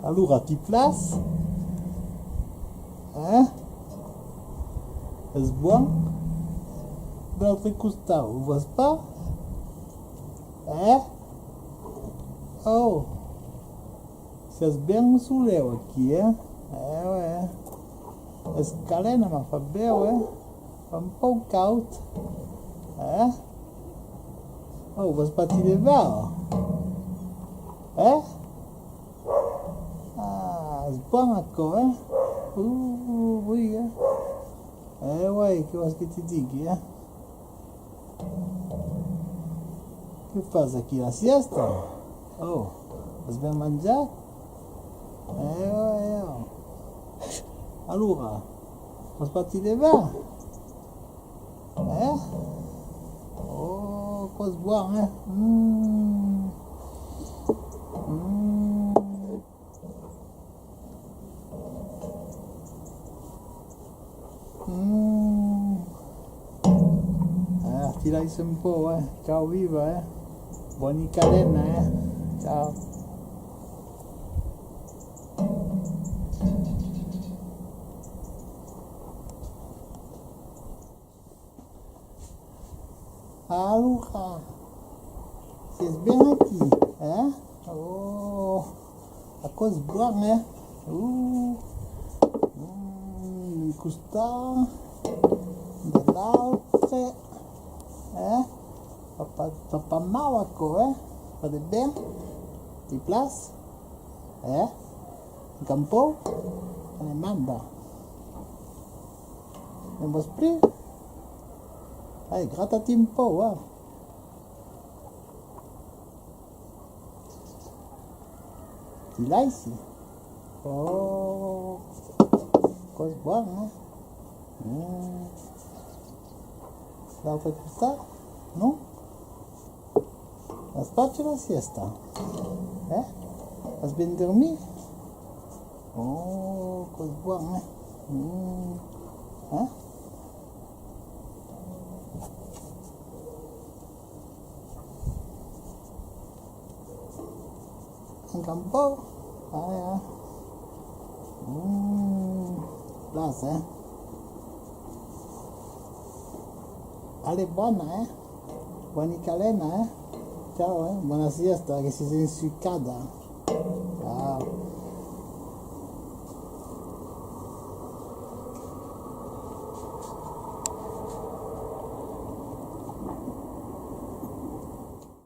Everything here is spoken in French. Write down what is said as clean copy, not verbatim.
Allora ti place? És bom? D'altre costat, ho veus pas? Oh, estàs ben soleu aqui, ué. És calent, mas fa bé, fa un pou caut, Oh, vols patir de veu? Ah, és bom aqui, ui, ué, que vols que te digui, Que faz aqui na siesta? Oh, has ben menjat? Allora, vols patir de veu? Oh, coisa boa, Tira isso um pouco, Tchau, viva, Boni cadena, Tchau. Aloha, vocês bem aqui, Oh, a coisa boa, Custar, dall'altre, Papa mal ako, Pode bem, Ti place, Campo, ne manda, Ne vos pri, gratta-ti un po', Ti laisi? Oh, coisa boa, Dá para custar? Não? Mas parte la siesta? Has bem dormir? Oh, coisa boa, Em campo? Place, Ale buona, Buoni calena, Ciao, buona siesta, che si sei insiccata. Ciao.